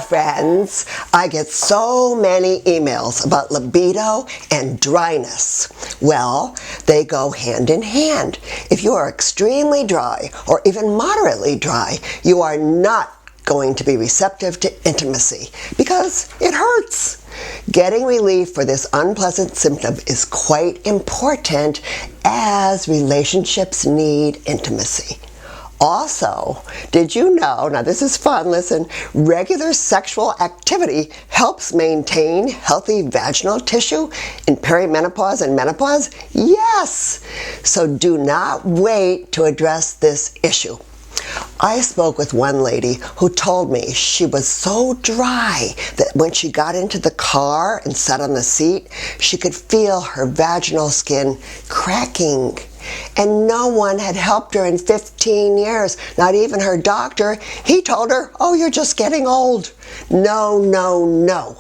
friends. I get so many emails about libido and dryness. Well, they go hand in hand. If you are extremely dry or even moderately dry, you are not going to be receptive to intimacy because it hurts. Getting relief for this unpleasant symptom is quite important as relationships need intimacy. Also, did you know, now this is fun, listen, regular sexual activity helps maintain healthy vaginal tissue in perimenopause and menopause? Yes! So do not wait to address this issue. I spoke with one lady who told me she was so dry that when she got into the car and sat on the seat, she could feel her vaginal skin cracking. And no one had helped her in 15 years, not even her doctor. He told her, "Oh, you're just getting old." No, no, no.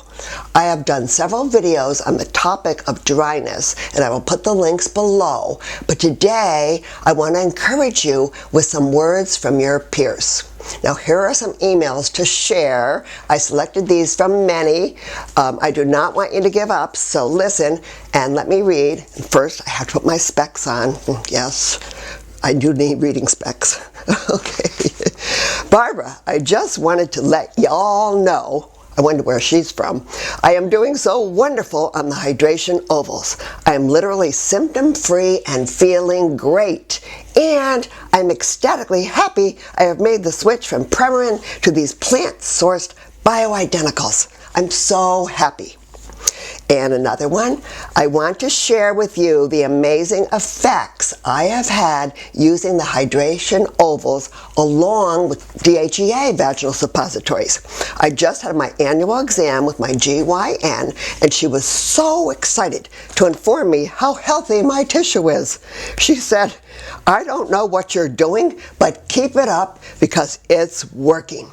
I have done several videos on the topic of dryness, and I will put the links below. But today, I want to encourage you with some words from your peers. Now, here are some emails to share. I selected these from many. I do not want you to give up, so listen and let me read. First, I have to put my specs on. Yes, I do need reading specs. Okay. Barbara, I just wanted to let y'all know, I wonder where she's from, I am doing so wonderful on the hydration ovals. I am literally symptom-free and feeling great. And I'm ecstatically happy I have made the switch from Premarin to these plant-sourced bioidenticals. I'm so happy. And another one, I want to share with you the amazing effects I have had using the hydration ovals along with DHEA vaginal suppositories. I just had my annual exam with my GYN, and she was so excited to inform me how healthy my tissue is. She said, "I don't know what you're doing, but keep it up because it's working."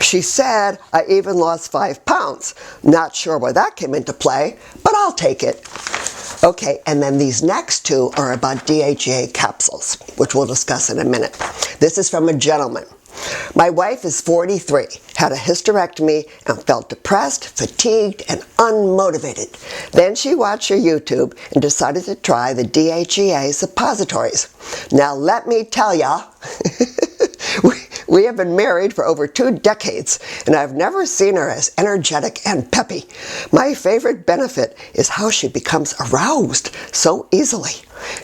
She said I even lost 5 pounds. Not sure where that came into play, but I'll take it. Okay, and then these next two are about DHEA capsules, which we'll discuss in a minute. This is from a gentleman. My wife is 43, had a hysterectomy, and felt depressed, fatigued, and unmotivated. Then she watched her YouTube and decided to try the DHEA suppositories. Now let me tell ya, we have been married for over 2 decades, and I've never seen her as energetic and peppy. My favorite benefit is how she becomes aroused so easily.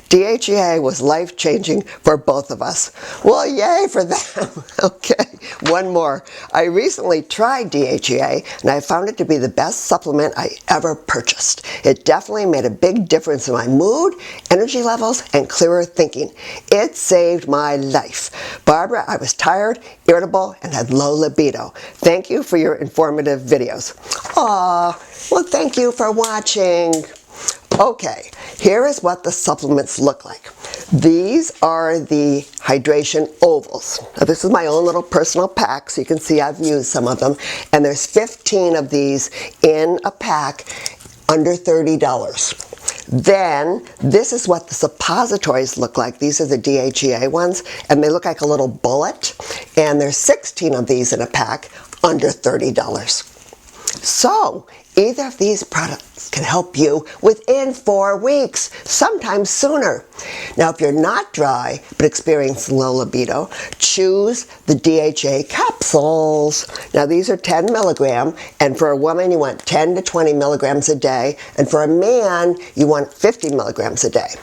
DHEA was life-changing for both of us. Well, yay for them. Okay, one more. I recently tried DHEA, and I found it to be the best supplement I ever purchased. It definitely made a big difference in my mood, energy levels, and clearer thinking. It saved my life. Barbara, I was tired, irritable, and had low libido. Thank you for your informative videos. Aw, well, thank you for watching. Okay, here is what the supplements look like. These are the hydration ovals. Now, this is my own little personal pack, so you can see I've used some of them. And there's 15 of these in a pack, under $30. Then, this is what the suppositories look like. These are the DHEA ones, and they look like a little bullet. And there's 16 of these in a pack, under $30. So, either of these products can help you within 4 weeks, sometimes sooner. Now, if you're not dry but experiencing low libido, choose the DHA capsules. Now, these are 10 milligram, and for a woman, you want 10 to 20 milligrams a day, and for a man, you want 50 milligrams a day.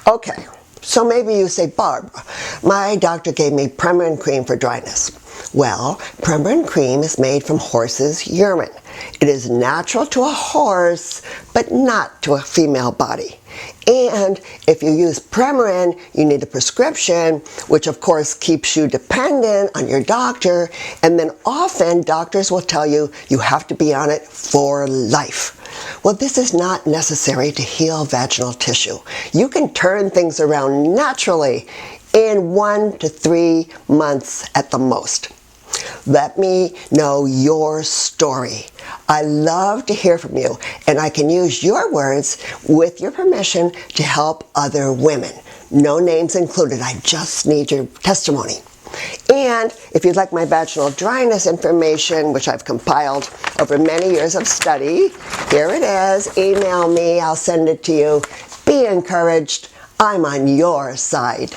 Okay, so maybe you say, Barbara, my doctor gave me Premarin cream for dryness. Well, Premarin cream is made from horse's urine. It is natural to a horse, but not to a female body. And if you use Premarin, you need a prescription, which of course keeps you dependent on your doctor. And then often doctors will tell you you have to be on it for life. Well, this is not necessary to heal vaginal tissue. You can turn things around naturally in 1 to 3 months at the most. Let me know your story. I love to hear from you, and I can use your words with your permission to help other women. No names included. I just need your testimony. And if you'd like my vaginal dryness information, which I've compiled over many years of study, here it is. Email me. I'll send it to you. Be encouraged. I'm on your side.